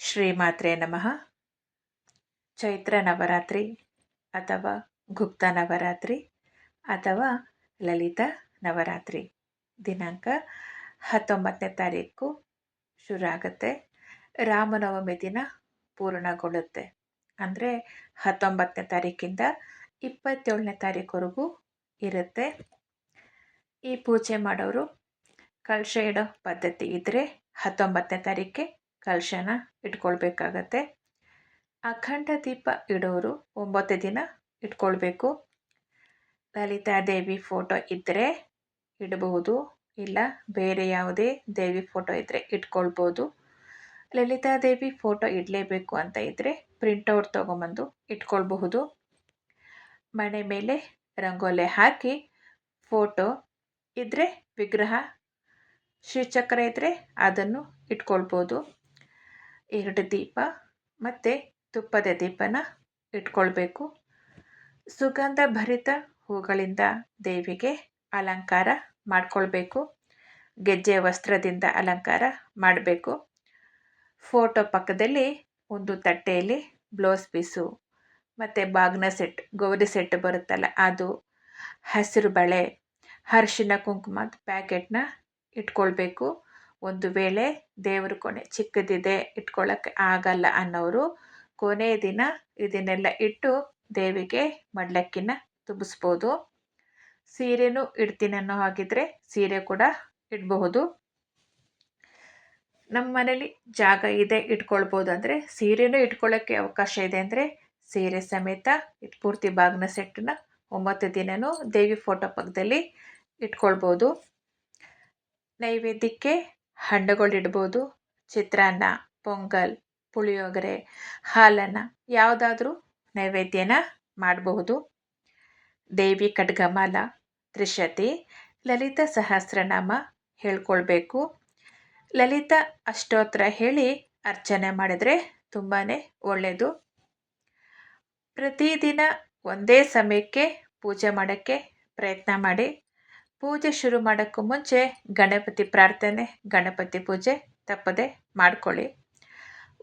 ಶ್ರೀಮಾತ್ರೆ ನಮಃ. ಚೈತ್ರ ನವರಾತ್ರಿ ಅಥವಾ ಗುಪ್ತ ನವರಾತ್ರಿ ಅಥವಾ ಲಲಿತ ನವರಾತ್ರಿ ದಿನಾಂಕ 19ನೇ ತಾರೀಕು ಶುರು ಆಗುತ್ತೆ. ರಾಮನವಮಿ ದಿನ ಪೂರ್ಣಗೊಳ್ಳುತ್ತೆ. ಅಂದರೆ 19ನೇ ತಾರೀಕಿಂದ 27ನೇ ತಾರೀಕುವರೆಗೂ ಇರುತ್ತೆ. ಈ ಪೂಜೆ ಮಾಡೋರು ಕಲಶ ಇಡೋ ಪದ್ಧತಿ ಇದ್ದರೆ 19ನೇ ತಾರೀಕಿಗೆ ಕಲಶನ ಇಟ್ಕೊಳ್ಬೇಕಾಗತ್ತೆ. ಅಖಂಡ ದೀಪ ಇಡೋರು 9 ದಿನ ಇಟ್ಕೊಳ್ಬೇಕು. ಲಲಿತಾದೇವಿ ಫೋಟೋ ಇದ್ದರೆ ಇಡಬಹುದು, ಇಲ್ಲ ಬೇರೆ ಯಾವುದೇ ದೇವಿ ಫೋಟೋ ಇದ್ದರೆ ಇಟ್ಕೊಳ್ಬೋದು. ಲಲಿತಾದೇವಿ ಫೋಟೋ ಇಡಲೇಬೇಕು ಅಂತ ಇದ್ದರೆ ಪ್ರಿಂಟೌಟ್ ತೊಗೊಂಬಂದು ಇಟ್ಕೊಳ್ಬಹುದು. ಮನೆ ಮೇಲೆ ರಂಗೋಲೆ ಹಾಕಿ ಫೋಟೋ ಇದ್ದರೆ ವಿಗ್ರಹ, ಶ್ರೀಚಕ್ರ ಇದ್ದರೆ ಅದನ್ನು ಇಟ್ಕೊಳ್ಬೋದು. 2 ದೀಪ ಮತ್ತು ತುಪ್ಪದ ದೀಪನ ಇಟ್ಕೊಳ್ಬೇಕು. ಸುಗಂಧ ಭರಿತ ಹೂಗಳಿಂದ ದೇವಿಗೆ ಅಲಂಕಾರ ಮಾಡಿಕೊಳ್ಬೇಕು. ಗೆಜ್ಜೆ ವಸ್ತ್ರದಿಂದ ಅಲಂಕಾರ ಮಾಡಬೇಕು. ಫೋಟೋ ಪಕ್ಕದಲ್ಲಿ ಒಂದು ತಟ್ಟೆಯಲ್ಲಿ ಬ್ಲೌಸ್ ಪೀಸು ಮತ್ತು ಬಾಗ್ನ ಸೆಟ್, ಗೌರಿ ಸೆಟ್ ಬರುತ್ತಲ್ಲ ಅದು, ಹಸಿರು ಬಳೆ, ಅರಿಶಿನ ಕುಂಕುಮದ ಪ್ಯಾಕೆಟ್ನ ಇಟ್ಕೊಳ್ಬೇಕು. ಒಂದು ವೇಳೆ ದೇವ್ರ ಕೋಣೆ ಚಿಕ್ಕದಿದೆ ಇಟ್ಕೊಳ್ಳೋಕ್ಕೆ ಆಗಲ್ಲ ಅನ್ನೋರು ಕೊನೆ ದಿನ ಇದನ್ನೆಲ್ಲ ಇಟ್ಟು ದೇವಿಗೆ ಮಡ್ಲಕ್ಕಿನ ತುಂಬಿಸ್ಬೋದು. ಸೀರೆನೂ ಇಡ್ತೀನಿ ಅನ್ನೋ ಹಾಗಿದ್ರೆ ಸೀರೆ ಕೂಡ ಇಡಬಹುದು. ನಮ್ಮ ಮನೇಲಿ ಜಾಗ ಇದೆ ಇಟ್ಕೊಳ್ಬೋದು ಅಂದರೆ ಸೀರೆನೂ ಇಟ್ಕೊಳ್ಳೋಕ್ಕೆ ಅವಕಾಶ ಇದೆ ಅಂದರೆ ಸೀರೆ ಸಮೇತ ಪೂರ್ತಿ ಬಾಗ್ನ ಸೆಟ್ಟನ್ನ 9 ದಿನವೂ ದೇವಿ ಫೋಟೋ ಪಕ್ಕದಲ್ಲಿ ಇಟ್ಕೊಳ್ಬೋದು. ನೈವೇದ್ಯಕ್ಕೆ ಹಣ್ಣುಗಳು ಇಡ್ಬೋದು. ಚಿತ್ರಾನ್ನ, ಪೊಂಗಲ್, ಪುಳಿಯೋಗರೆ, ಹಾಲನ್ನು ಯಾವುದಾದ್ರೂ ನೈವೇದ್ಯನ ಮಾಡಬಹುದು. ದೇವಿ ಖಡ್ಗಮಾಲ, ತ್ರಿಶತಿ, ಲಲಿತ ಸಹಸ್ರನಾಮ ಹೇಳ್ಕೊಳ್ಬೇಕು. ಲಲಿತ ಅಷ್ಟೋತ್ತರ ಹೇಳಿ ಅರ್ಚನೆ ಮಾಡಿದರೆ ತುಂಬಾ ಒಳ್ಳೆಯದು. ಪ್ರತಿದಿನ ಒಂದೇ ಸಮಯಕ್ಕೆ ಪೂಜೆ ಮಾಡೋಕ್ಕೆ ಪ್ರಯತ್ನ ಮಾಡಿ. ಪೂಜೆ ಶುರು ಮಾಡೋಕ್ಕೂ ಮುಂಚೆ ಗಣಪತಿ ಪ್ರಾರ್ಥನೆ, ಗಣಪತಿ ಪೂಜೆ ತಪ್ಪದೆ ಮಾಡ್ಕೊಳ್ಳಿ.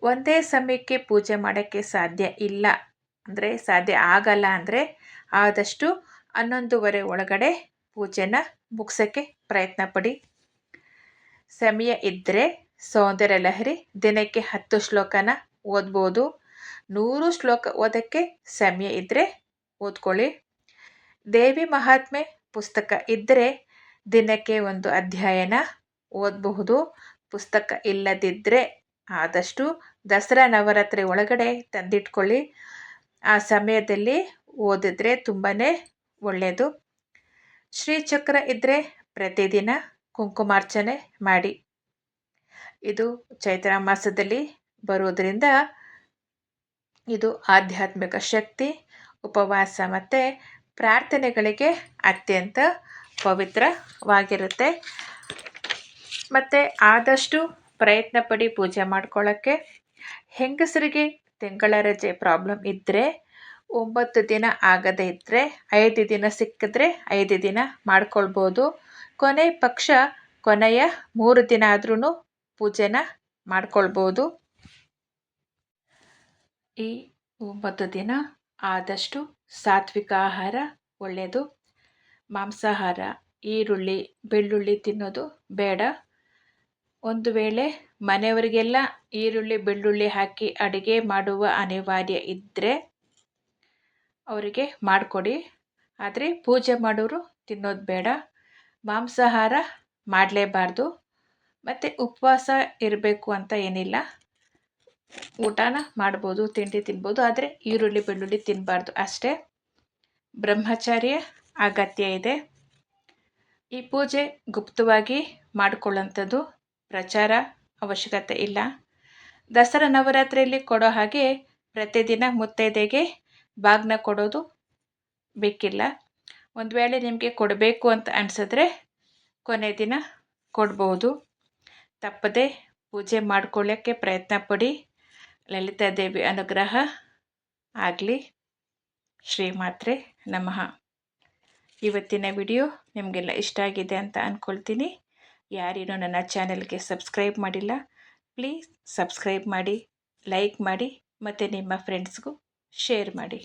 ಒಂದೇ ಸಮಯಕ್ಕೆ ಪೂಜೆ ಮಾಡೋಕ್ಕೆ ಸಾಧ್ಯ ಇಲ್ಲ ಅಂದರೆ ಸಾಧ್ಯ ಆಗಲ್ಲ ಅಂದರೆ ಆದಷ್ಟು 11:30 ಒಳಗಡೆ ಪೂಜೆನ ಮುಗಿಸೋಕ್ಕೆ ಪ್ರಯತ್ನ ಪಡಿ. ಸಮಯ ಇದ್ದರೆ ಸೌಂದರ್ಯ ಲಹರಿ ದಿನಕ್ಕೆ 10 ಶ್ಲೋಕನ ಓದ್ಬೋದು. 100 ಶ್ಲೋಕ ಓದೋಕ್ಕೆ ಸಮಯ ಇದ್ದರೆ ಓದ್ಕೊಳ್ಳಿ. ದೇವಿ ಮಹಾತ್ಮೆ ಪುಸ್ತಕ ಇದ್ದರೆ ದಿನಕ್ಕೆ 1 ಅಧ್ಯಾಯನ ಓದಬಹುದು. ಪುಸ್ತಕ ಇಲ್ಲದಿದ್ದರೆ ಆದಷ್ಟು ದಸರಾ ನವರಾತ್ರಿ ಒಳಗಡೆ ತಂದಿಟ್ಕೊಳ್ಳಿ. ಆ ಸಮಯದಲ್ಲಿ ಓದಿದ್ರೆ ತುಂಬಾ ಒಳ್ಳೆಯದು. ಶ್ರೀಚಕ್ರ ಇದ್ದರೆ ಪ್ರತಿದಿನ ಕುಂಕುಮಾರ್ಚನೆ ಮಾಡಿ. ಇದು ಚೈತ್ರ ಮಾಸದಲ್ಲಿ ಬರುವುದರಿಂದ ಇದು ಆಧ್ಯಾತ್ಮಿಕ ಶಕ್ತಿ, ಉಪವಾಸ ಮತ್ತು ಪ್ರಾರ್ಥನೆಗಳಿಗೆ ಅತ್ಯಂತ ಪವಿತ್ರವಾಗಿರುತ್ತೆ. ಮತ್ತು ಆದಷ್ಟು ಪ್ರಯತ್ನ ಪಡಿ ಪೂಜೆ ಮಾಡ್ಕೊಳ್ಳೋಕ್ಕೆ. ಹೆಂಗಸರಿಗೆ ತಿಂಗಳ ರಜೆ ಪ್ರಾಬ್ಲಮ್ ಇದ್ದರೆ 9 ದಿನ ಆಗದೇ ಇದ್ದರೆ 5 ದಿನ ಸಿಕ್ಕಿದ್ರೆ 5 ದಿನ ಮಾಡ್ಕೊಳ್ಬೋದು. ಕೊನೆ ಪಕ್ಷ ಕೊನೆಯ 3 ದಿನ ಆದ್ರೂ ಪೂಜೆನ ಮಾಡ್ಕೊಳ್ಬೋದು. ಈ 9 ದಿನ ಆದಷ್ಟು ಸಾತ್ವಿಕ ಆಹಾರ ಒಳ್ಳೆಯದು. ಮಾಂಸಾಹಾರ, ಈರುಳ್ಳಿ, ಬೆಳ್ಳುಳ್ಳಿ ತಿನ್ನೋದು ಬೇಡ. ಒಂದು ವೇಳೆ ಮನೆಯವರಿಗೆಲ್ಲ ಈರುಳ್ಳಿ ಬೆಳ್ಳುಳ್ಳಿ ಹಾಕಿ ಅಡುಗೆ ಮಾಡುವ ಅನಿವಾರ್ಯ ಇದ್ದರೆ ಅವರಿಗೆ ಮಾಡಿಕೊಡಿ. ಆದರೆ ಪೂಜೆ ಮಾಡೋರು ತಿನ್ನೋದು ಬೇಡ. ಮಾಂಸಾಹಾರ ಮಾಡಲೇಬಾರ್ದು. ಮತ್ತು ಉಪವಾಸ ಇರಬೇಕು ಅಂತ ಏನಿಲ್ಲ, ಊಟನ ಮಾಡ್ಬೋದು, ತಿಂಡಿ ತಿನ್ಬೋದು, ಆದರೆ ಈರುಳ್ಳಿ ಬೆಳ್ಳುಳ್ಳಿ ತಿನ್ನಬಾರ್ದು ಅಷ್ಟೇ. ಬ್ರಹ್ಮಚರ್ಯ ಅಗತ್ಯ ಇದೆ. ಈ ಪೂಜೆ ಗುಪ್ತವಾಗಿ ಮಾಡಿಕೊಳ್ಳುವಂಥದ್ದು, ಪ್ರಚಾರ ಅವಶ್ಯಕತೆ ಇಲ್ಲ. ದಸರಾ ನವರಾತ್ರಿಯಲ್ಲಿ ಕೊಡೋ ಹಾಗೆ ಪ್ರತಿದಿನ ಮುತ್ತೈದೆಗೆ ಬಾಗ್ನ ಕೊಡೋದು ಬೇಕಿಲ್ಲ. ಒಂದು ವೇಳೆ ನಿಮಗೆ ಕೊಡಬೇಕು ಅಂತ ಅನಿಸಿದ್ರೆ ಕೊನೆ ದಿನ ಕೊಡ್ಬೋದು. ತಪ್ಪದೆ ಪೂಜೆ ಮಾಡ್ಕೊಳ್ಳೋಕ್ಕೆ ಪ್ರಯತ್ನ ಪಡಿ. ಲಲಿತಾದೇವಿ ಅನುಗ್ರಹ ಆಗಲಿ. ಶ್ರೀಮಾತ್ರೆ ನಮಃ. ಇವತ್ತಿನ ವಿಡಿಯೋ ನಿಮಗೆಲ್ಲ ಇಷ್ಟ ಆಗಿದೆ ಅಂತ ಅಂದ್ಕೊಳ್ತೀನಿ. ಯಾರೇನೋ ನನ್ನ ಚಾನೆಲ್ಗೆ ಸಬ್ಸ್ಕ್ರೈಬ್ ಮಾಡಿಲ್ಲ, ಪ್ಲೀಸ್ ಸಬ್ಸ್ಕ್ರೈಬ್ ಮಾಡಿ. ಲೈಕ್ ಮಾಡಿ ಮತ್ತು ನಿಮ್ಮ ಫ್ರೆಂಡ್ಸ್ಗೂ ಶೇರ್ ಮಾಡಿ.